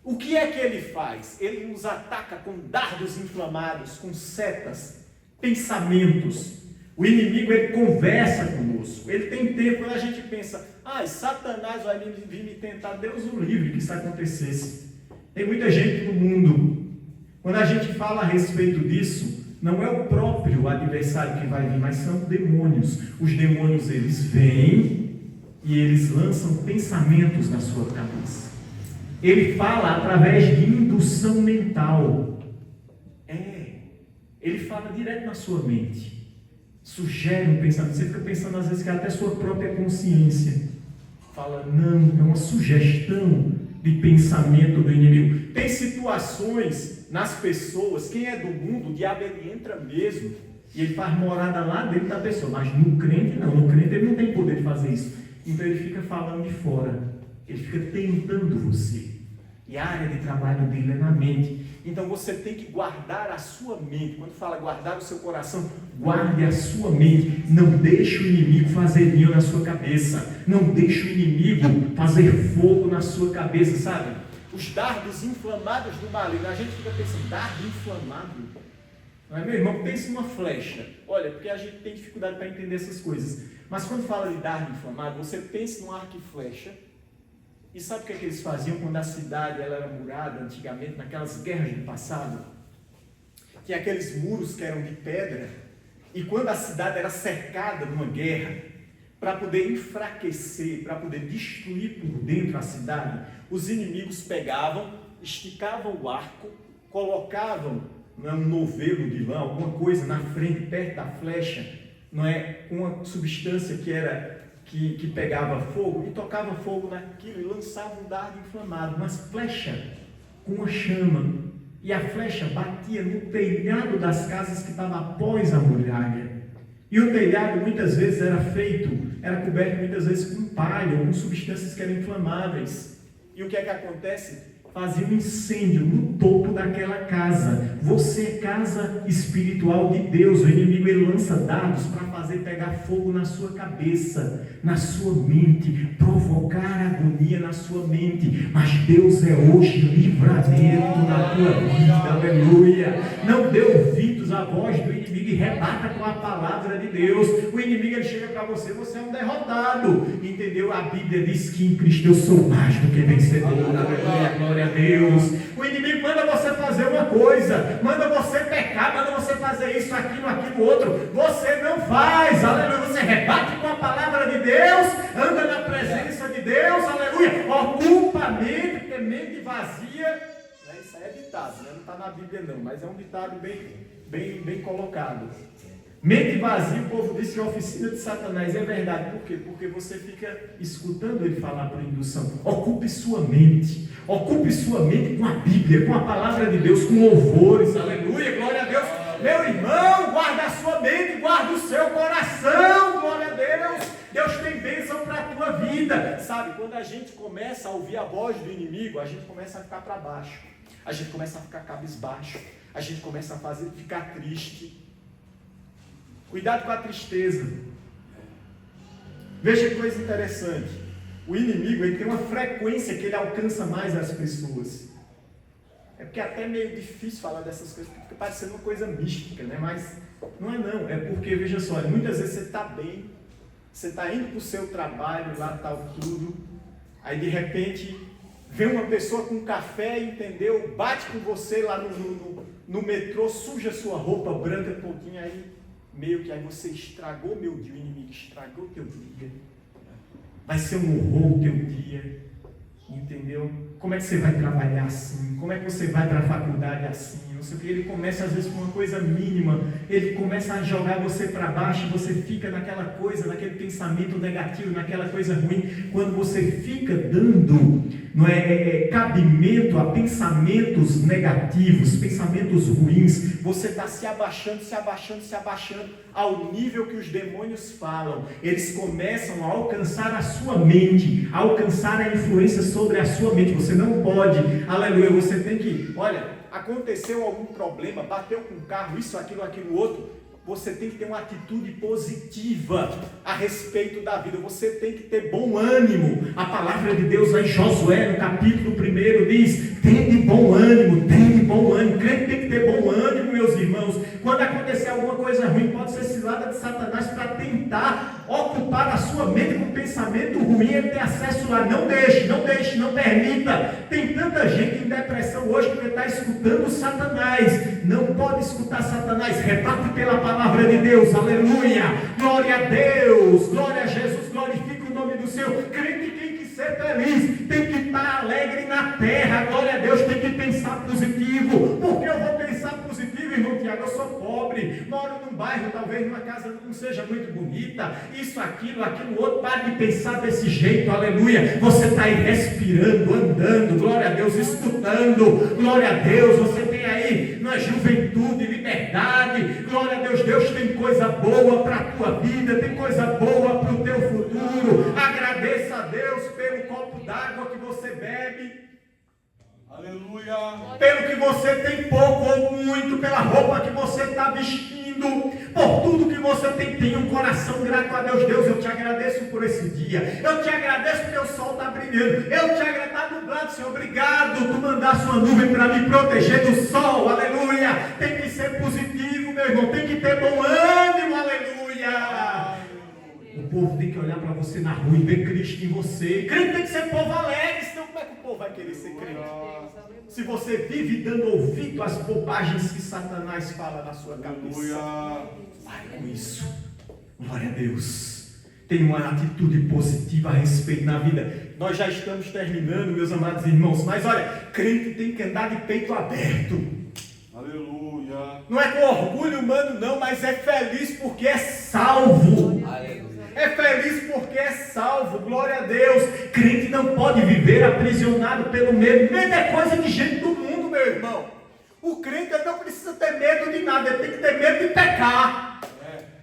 O que é que ele faz? Ele nos ataca com dardos inflamados, com setas, pensamentos. O inimigo, ele conversa conosco. Ele tem tempo. Quando a gente pensa, Satanás vai vir me tentar, Deus o livre que isso acontecesse. Tem muita gente no mundo. Quando a gente fala a respeito disso, não é o próprio adversário que vai vir, mas são demônios. Os demônios, eles vêm e eles lançam pensamentos na sua cabeça. Ele fala através de indução mental. Ele fala direto na sua mente. Sugere um pensamento. Você fica pensando às vezes que até sua própria consciência fala, não, é uma sugestão de pensamento do inimigo. Tem situações nas pessoas, quem é do mundo, o diabo ele entra mesmo e ele faz morada lá dentro da pessoa, mas no crente não, no crente ele não tem poder de fazer isso. Então ele fica falando de fora, ele fica tentando você. E a área de trabalho dele é na mente. Então você tem que guardar a sua mente. Quando fala guardar o seu coração, guarde a sua mente. Não deixe o inimigo fazer ninho na sua cabeça. Não deixe o inimigo fazer fogo na sua cabeça, sabe? Os dardos inflamados do maligno. A gente fica pensando, dardo inflamado? Não é, meu irmão? Pense numa flecha. Olha, porque a gente tem dificuldade para entender essas coisas. Mas quando fala de dardo inflamado, você pensa num arco e flecha. E sabe o que eles faziam quando a cidade ela era murada antigamente, naquelas guerras do passado? Tinha aqueles muros que eram de pedra. E quando a cidade era cercada numa guerra, para poder enfraquecer, para poder destruir por dentro a cidade, os inimigos pegavam, esticavam o arco, colocavam um novelo de lã, alguma coisa na frente, perto da flecha, não é, uma substância que pegava fogo e tocava fogo naquilo e lançava um dardo inflamado, uma flecha com uma chama, e a flecha batia no telhado das casas que estavam após a muralha. E o telhado muitas vezes era coberto muitas vezes com palha ou com substâncias que eram inflamáveis. E o que é que acontece? Fazia um incêndio no topo daquela casa. Você é casa espiritual de Deus. O inimigo ele lança dardos para fazer pegar fogo na sua cabeça, na sua mente, provocar agonia na sua mente. Mas Deus é hoje livramento na tua vida. Aleluia. Não dê ouvidos à voz do inimigo e rebata com a palavra de Deus. O inimigo ele chega para você, você é um derrotado. Entendeu? A Bíblia diz que em Cristo eu sou mais do que vencedor. Aleluia. Glória a Deus. O inimigo manda você fazer uma coisa, manda você pecar, manda você fazer isso, aquilo, outro. Você não faz, aleluia. Você rebate com a palavra de Deus, anda na presença de Deus, aleluia. Ocupa a mente, porque mente vazia. Isso aí é ditado, não está na Bíblia não, mas é um ditado bem colocado. Mente vazia, o povo diz que é a oficina de Satanás. É verdade, por quê? Porque você fica escutando ele falar por indução. Ocupe sua mente com a Bíblia, com a palavra de Deus, com louvores, aleluia, glória a Deus. Meu irmão, guarda a sua mente, guarda o seu coração, glória a Deus. Deus tem bênção para a tua vida. Sabe, quando a gente começa a ouvir a voz do inimigo, a gente começa a ficar para baixo, a gente começa a ficar cabisbaixo, a gente começa a ficar triste. Cuidado com a tristeza. Veja que coisa interessante. O inimigo ele tem uma frequência que ele alcança mais as pessoas. É porque é até meio difícil falar dessas coisas, porque fica parecendo uma coisa mística, né? Mas não é não. É porque, veja só, muitas vezes você está bem, você está indo para o seu trabalho, lá tal tudo, aí de repente vem uma pessoa com café, entendeu? Bate com você lá no metrô, suja sua roupa branca todinha aí. Meio que aí você estragou meu dia, o inimigo estragou o teu dia. Vai ser um horror o teu dia. Entendeu? Como é que você vai trabalhar assim? Como é que você vai para a faculdade assim? Não sei o que. Ele começa às vezes com uma coisa mínima. Ele começa a jogar você para baixo. E você fica naquela coisa, naquele pensamento negativo, naquela coisa ruim. Quando você fica dando cabimento a pensamentos negativos, pensamentos ruins, você está se abaixando ao nível que os demônios falam. Eles começam a alcançar a sua mente, a alcançar a influência sobre a sua mente. Você não pode, aleluia, você tem que, olha, aconteceu algum problema, bateu com o carro, isso, aquilo, outro, você tem que ter uma atitude positiva a respeito da vida. Você tem que ter bom ânimo. A palavra de Deus lá em Josué, no capítulo 1, diz: tende bom ânimo. Crente tem que ter bom ânimo, meus irmãos. Quando acontecer alguma coisa ruim, pode ser cilada de Satanás para tentar ocupar a sua mente com pensamento ruim. Ele tem acesso lá. Não deixe, não permita. Tem tanta gente em depressão hoje porque está escutando Satanás. Não pode escutar Satanás. Rebate pela palavra de Deus, aleluia, glória a Deus, glória a Jesus, glorifique o nome do Senhor. Crente tem que ser feliz, tem que estar alegre na terra, glória a Deus, tem que pensar positivo. Por que eu vou pensar positivo, irmão Tiago? Eu sou pobre, moro num bairro, talvez numa casa não seja muito bonita, isso, aquilo, outro. Pare de pensar desse jeito, aleluia. Você está aí respirando, andando, glória a Deus, escutando, glória a Deus. Você tem aí na juventude, liberdade, glória a Deus. Deus tem coisa boa para a tua vida, tem coisa boa para o teu futuro. Agradeça a Deus pelo copo d'água que você bebe, aleluia, pelo que você tem pouco ou muito, pela roupa que você está vestindo, por tudo que você tem. Tenha um coração grato a Deus. Deus, eu te agradeço por esse dia, eu te agradeço porque o sol está brilhando, eu te agradeço, está nublado, Senhor, obrigado, tu mandaste uma nuvem para me proteger do sol, aleluia. Tem que ser positivo. olhar para você na rua e ver Cristo em você. Crente tem que ser povo alegre, senão como é que o povo vai querer ser crente? Se você vive dando ouvido às bobagens que Satanás fala na sua cabeça. Pare com isso. Glória a Deus. Tenha uma atitude positiva a respeito na vida. Nós já estamos terminando, meus amados irmãos, mas olha, crente tem que andar de peito aberto. Aleluia. Não é com orgulho humano não, mas é feliz porque é salvo. Aleluia. É feliz porque é salvo, glória a Deus. Crente não pode viver aprisionado pelo medo. Medo é coisa de gente do mundo, meu irmão. O crente não precisa ter medo de nada, ele tem que ter medo de pecar.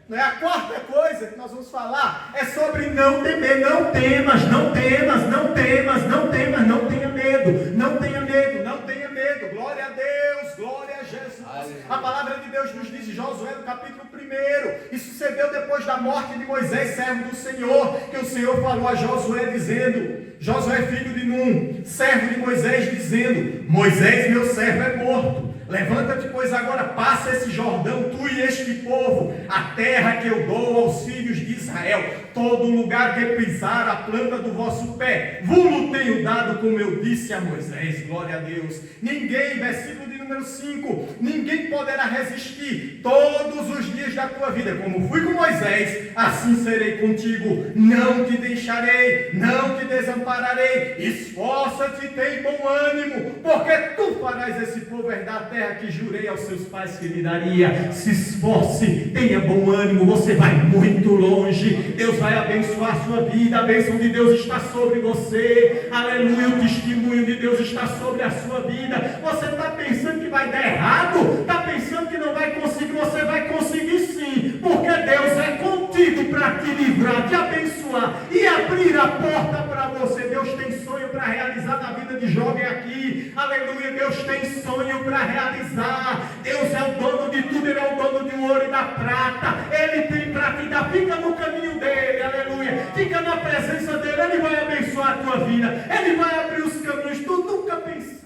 Não é? A quarta coisa que nós vamos falar é sobre não temer. Não temas, não temas, não temas, não temas, não tenha medo. Não tenha medo, não tenha medo. Glória a Deus, glória a Jesus. A palavra de Deus nos diz em Josué no capítulo 1, e sucedeu depois da morte de Moisés, servo do Senhor, que o Senhor falou a Josué dizendo, Josué filho de Num, servo de Moisés, dizendo, Moisés meu servo é morto. Levanta-te, pois agora passa esse Jordão, tu e este povo, a terra que eu dou aos filhos de Israel, todo lugar que pisar a planta do vosso pé, vos tenho dado, como eu disse a Moisés. Glória a Deus. Ninguém, versículo de número 5, ninguém poderá resistir todos os dias da tua vida, como fui com Moisés, assim serei contigo, não te deixarei, não te desampararei. Esforça-te e tem bom ânimo, porque tu farás esse povo herdar a terra que jurei aos seus pais que lhe daria. Se esforce, tenha bom ânimo, você vai muito longe. Deus vai abençoar a sua vida, a bênção de Deus está sobre você, aleluia, o testemunho de Deus está sobre a sua vida. Você está pensando que vai dar errado? Está pensando que não vai conseguir? Você vai conseguir sim, porque Deus é contigo para te livrar, te abençoar e abrir a porta para você. Deus tem sonho para realizar na vida de jovem aqui, aleluia. Deus tem sonho para realizar. Deus é o dono de tudo, Ele é o dono do ouro e da prata. Ele tem para te dar. Fica no caminho dele, aleluia. Fica na presença dele, Ele vai abençoar a tua vida, Ele vai abrir os caminhos. Tu nunca pensaste.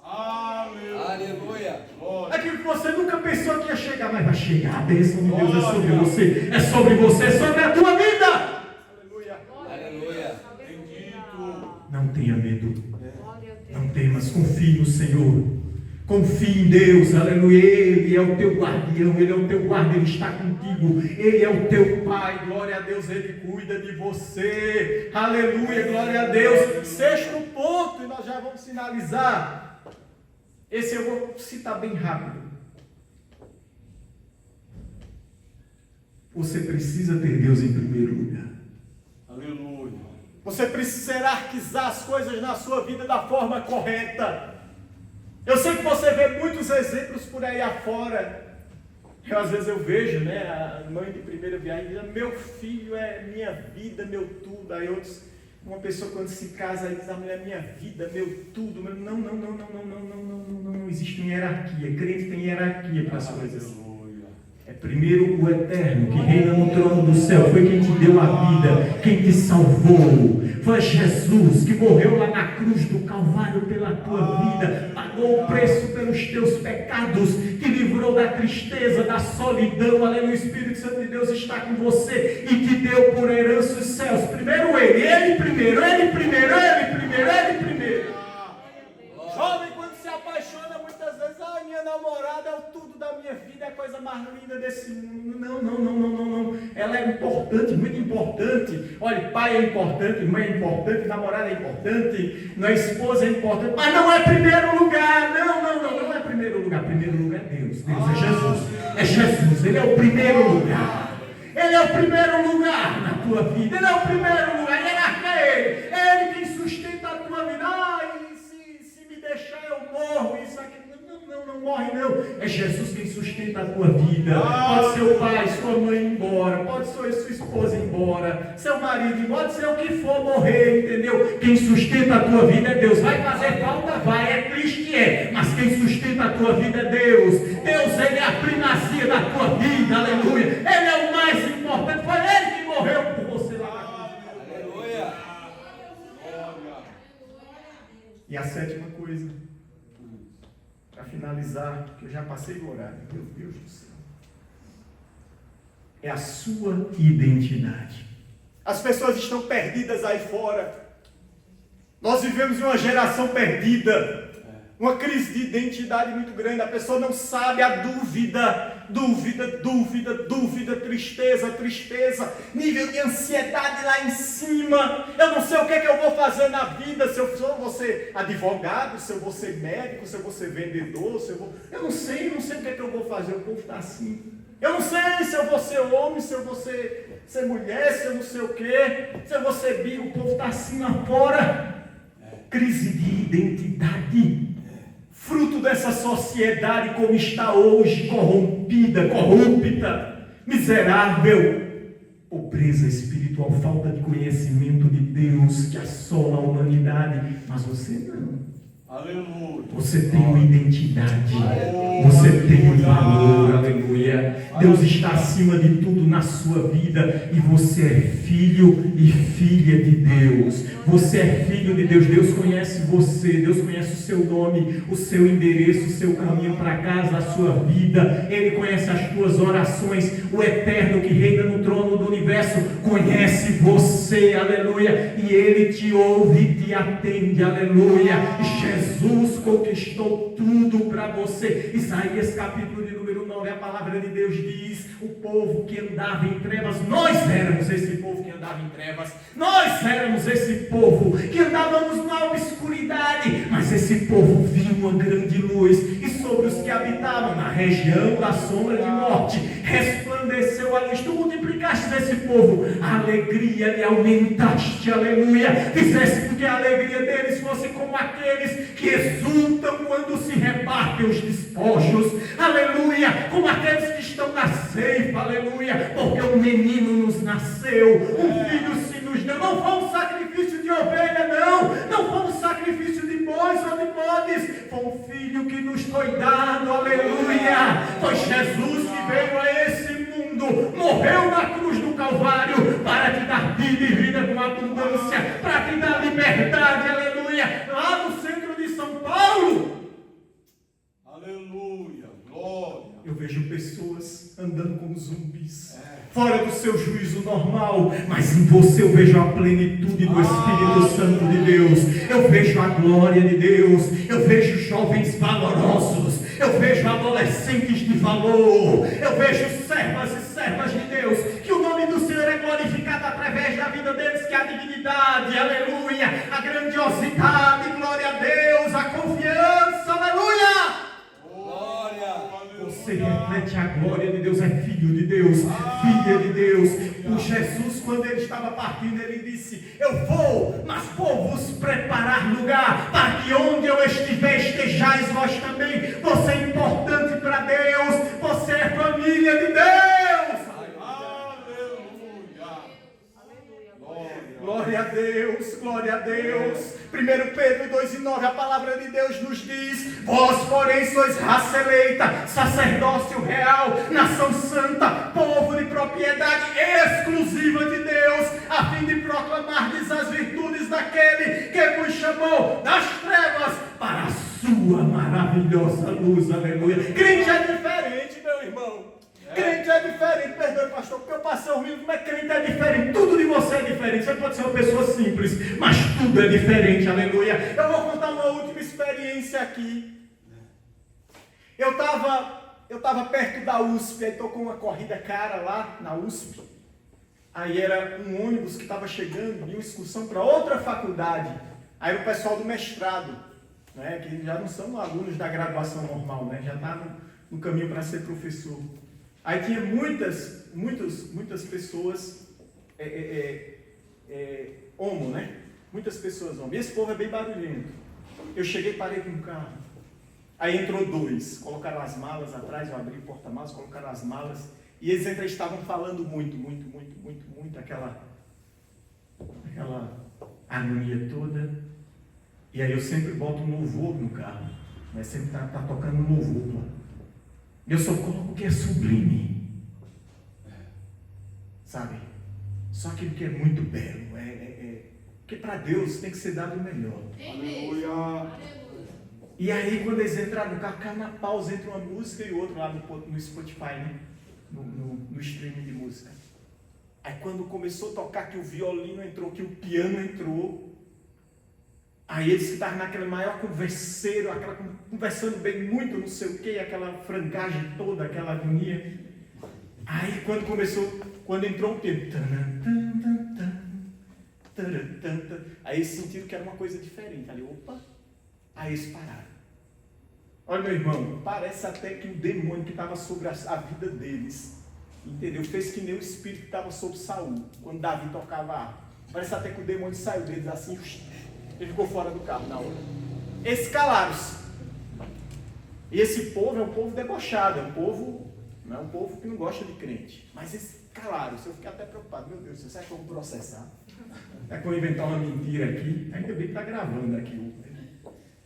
Aleluia. Aquilo que você nunca pensou que ia chegar, mas vai chegar. A bênção de Deus é sobre você, é sobre você, é sobre a tua vida. Aleluia. Aleluia. Não tenha medo. Não temas, confie no Senhor. Confie em Deus, aleluia. Ele é o teu guardião, Ele é o teu guarda, Ele está contigo, Ele é o teu Pai, glória a Deus, Ele cuida de você, aleluia, glória a Deus. Sexto ponto, e nós já vamos finalizar. Esse eu vou citar bem rápido. Você precisa ter Deus em primeiro lugar. Aleluia. Você precisa hierarquizar as coisas na sua vida da forma correta. Eu sei que você vê muitos exemplos por aí afora. Às vezes eu vejo, né, a mãe de primeira viagem dizendo, meu filho é minha vida, meu tudo. Aí outros, uma pessoa quando se casa, aí diz, a mulher é minha vida, meu tudo. Não existe uma hierarquia. Crente tem hierarquia para as coisas. É primeiro o Eterno que reina no trono do céu. Foi quem te deu a vida, quem te salvou. Foi Jesus que morreu lá na cruz do Calvário pela tua vida, pagou o preço pelos teus pecados, te livrou da tristeza, da solidão. Aleluia, o Espírito Santo de Deus está com você e te deu por herança os céus. Primeiro Ele primeiro, Ele primeiro, Ele primeiro, Ele primeiro. Jovem, quando se apaixona, muitas vezes, minha namorada é o tudo da minha vida, é a coisa mais linda desse mundo. Não. Ela é importante, muito importante. Olha, pai é importante, mãe é importante, namorada é importante, esposa é importante, mas não é primeiro lugar. Não é primeiro lugar. Primeiro lugar é Deus. Deus é Jesus. É Jesus, Ele é o primeiro lugar. Ele é o primeiro lugar na tua vida. Ele é o primeiro lugar. Ele é Ele quem sustenta a tua vida. Se me deixar eu morro, isso aqui. Não morre não. É Jesus quem sustenta a tua vida. Pode ser o pai, sua mãe ir embora, pode ser sua esposa ir embora, seu marido ir embora, pode ser o que for morrer, entendeu? Quem sustenta a tua vida é Deus. Vai fazer falta? Vai. É triste? É. Mas quem sustenta a tua vida é Deus. Deus, Ele é a primazia da tua vida, aleluia. Ele é o mais importante. Foi Ele que morreu por você lá na cruz. Aleluia. E a sétima coisa, para finalizar, que eu já passei do horário, meu Deus do céu, é a sua identidade. As pessoas estão perdidas aí fora. Nós vivemos em uma geração perdida. Uma crise de identidade muito grande. A pessoa não sabe, a dúvida, tristeza, nível de ansiedade lá em cima. Eu não sei o que é que eu vou fazer na vida, se eu vou ser advogado, se eu vou ser médico, se eu vou ser vendedor, eu não sei o que é que eu vou fazer. O povo está assim. Eu não sei se eu vou ser homem, se eu vou ser mulher, se eu não sei o que, se eu vou ser bi. O povo está assim lá fora. Crise de identidade. Fruto dessa sociedade como está hoje, corrompida, corrupta, miserável, pobreza espiritual, falta de conhecimento de Deus que assola a humanidade. Mas você não. Aleluia. Você tem uma identidade. Você tem um valor. Aleluia. Deus está acima de tudo na sua vida. E você é filho e filha de Deus. Você é filho de Deus. Deus conhece você. Deus conhece o seu nome, o seu endereço, o seu caminho para casa, a sua vida. Ele conhece as tuas orações. O eterno que reina no trono do universo conhece você. Aleluia. E Ele te ouve e te atende. Aleluia. Jesus conquistou tudo para você. Isaías capítulo de número 9, a palavra de Deus diz: o povo que andava em trevas, nós éramos esse povo que andava em trevas, nós éramos esse povo que andávamos na obscuridade, mas esse povo viu uma grande luz, e sobre os que habitavam na região da sombra de morte, resplandeceu a luz. Tu multiplicaste desse povo a alegria, lhe aumentaste, aleluia, fizeste com que a alegria deles fosse como aqueles que exultam quando se repartem os despojos, aleluia, como aqueles que estão na ceifa, aleluia, porque um menino nos nasceu, um filho se nos deu. Não foi um sacrifício de ovelha, não foi um sacrifício de bois ou de bodes, foi um filho que nos foi dado, aleluia, foi Jesus que veio a esse mundo, morreu na cruz do Calvário para te dar vida e vida com abundância, para te dar liberdade, aleluia, lá no centro de São Paulo. Aleluia, glória. Eu vejo pessoas andando como zumbis, fora do seu juízo normal, mas em você eu vejo a plenitude do Espírito Santo de Deus, eu vejo a glória de Deus, eu vejo jovens valorosos, eu vejo adolescentes de valor, eu vejo servas e servas de Deus, que o nome do Senhor é glorificado através da vida deles, que a dignidade, aleluia, a grandiosidade, glória a Deus, a confiança, aleluia. Você reflete a glória de Deus, é filho de Deus, filha de Deus. O Jesus, quando ele estava partindo, ele disse: eu vou, mas vou vos preparar lugar, para que onde eu estiver, estejais vós também. Você é importante para Deus, você é família de Deus. Glória a Deus, glória a Deus. 1 Pedro 2:9, a palavra de Deus nos diz: vós, porém, sois raça eleita, sacerdócio real, nação santa, povo de propriedade exclusiva de Deus, a fim de proclamardes as virtudes daquele que vos chamou das trevas para a sua maravilhosa luz. Aleluia. Crente é diferente, meu irmão. Crente é diferente, perdoe, pastor, porque eu passei horrível, mas crente é diferente, tudo de você é diferente. Você pode ser uma pessoa simples, mas tudo é diferente, aleluia. Eu vou contar uma última experiência aqui. Eu estava perto da USP, aí tocou uma corrida cara lá na USP. Aí era um ônibus que estava chegando de uma excursão para outra faculdade. Aí era o pessoal do mestrado, né, que já não são alunos da graduação normal, né, já está no caminho para ser professor. Aí tinha muitas pessoas homo, né? Muitas pessoas homo. E esse povo é bem barulhento. Eu cheguei, parei com o carro. Aí entrou dois, colocaram as malas atrás, eu abri o porta-malas, colocaram as malas. E eles estavam falando muito, aquela harmonia toda. E aí eu sempre boto um louvor no carro, né? Sempre tá tocando um louvor lá. Eu só coloco o que é sublime, sabe? Só aquilo que é muito belo, porque para Deus tem que ser dado o melhor. Aleluia. E aí quando eles entraram no carro, na pausa entre uma música e outra lá no Spotify, né? no streaming de música. Aí quando começou a tocar, que o violino entrou, que o piano entrou, aí eles que estavam naquela maior converseiro, conversando bem muito, não sei o que, aquela frangagem toda, aquela agonia. Aí quando entrou o piano, aí eles sentiram que era uma coisa diferente. Ali, opa, aí eles pararam. Olha, meu irmão, parece até que o demônio que estava sobre a vida deles, entendeu? Fez que nem o espírito que estava sobre Saul, quando Davi tocava a harpa. Parece até que o demônio saiu deles assim, ele ficou fora do carro na hora. Eles calaram-se. E esse povo é um povo debochado, não é um povo que não gosta de crente. Mas eles calaram-se. Eu fiquei até preocupado. Meu Deus, será que eu vou processar? Será que eu vou inventar uma mentira aqui? Ainda bem que está gravando aqui.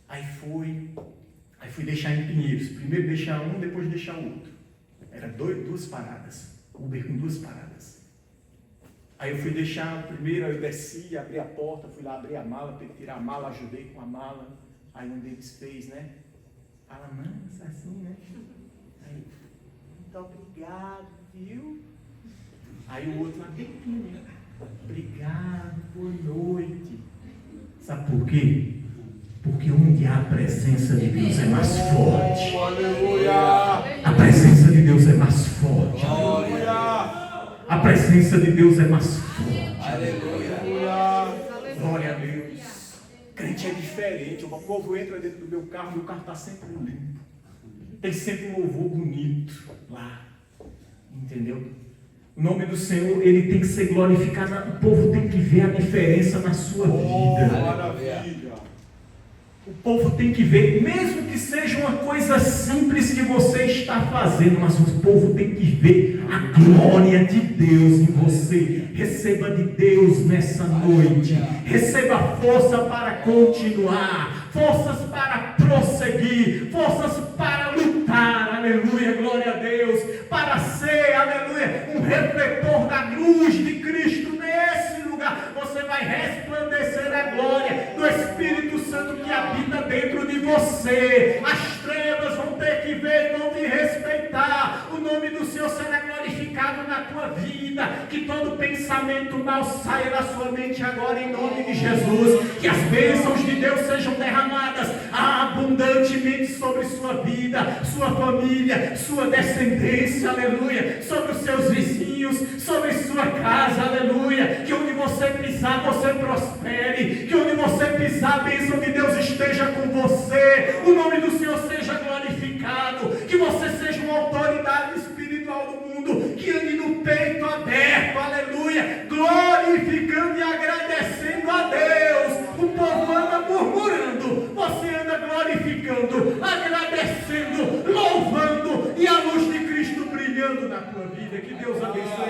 Aí fui deixar em Pinheiros. Primeiro deixar um, depois deixar o outro. Era duas paradas. Uber com 2 paradas. Aí eu fui deixar o primeiro, aí eu desci, abri a porta, fui lá abrir a mala, para tirar a mala, ajudei com a mala. Aí um deles fez, né? Fala, mansa, assim, né? Aí, muito obrigado, viu? Aí o outro lá, bem pequenininho. Obrigado, boa noite. Sabe por quê? Porque onde há a presença de Deus é mais forte. A presença de Deus é mais forte. A presença de Deus é mais forte. Glória a Deus. Crente é diferente. O povo entra dentro do meu carro está sempre limpo. Tem sempre um louvor bonito lá. Entendeu? O nome do Senhor, ele tem que ser glorificado. O povo tem que ver a diferença na sua vida. Maravilha. O povo tem que ver, mesmo que seja uma coisa simples que você está fazendo, mas o povo tem que ver a glória de Deus em você. Receba de Deus nessa noite. Receba força para continuar, forças para prosseguir, forças para lutar, aleluia, glória a Deus, para ser, aleluia, um refletor da luz de Cristo nesse lugar. Você vai resplandecer a glória do Espírito Santo que habita dentro de você. As trevas vão ter que ver e vão te respeitar. O nome do Senhor será glorificado na tua vida. Que todo pensamento mal saia da sua mente agora em nome de Jesus. Que as bênçãos de Deus sejam derramadas abundantemente sobre sua vida, sua família, sua descendência, aleluia, sobre os seus vizinhos, sobre sua casa, aleluia. Que onde você pisar, você prospere. Que onde você pisar, a bênção de Deus esteja com você. O nome do Senhor seja glorificado. Que você seja uma autoridade espiritual do mundo. Que ande no peito aberto, aleluia, glorificando e agradecendo a Deus. O povo anda murmurando, você anda glorificando, agradecendo, louvando, e a luz de Cristo brilhando na tua vida. Que Deus abençoe.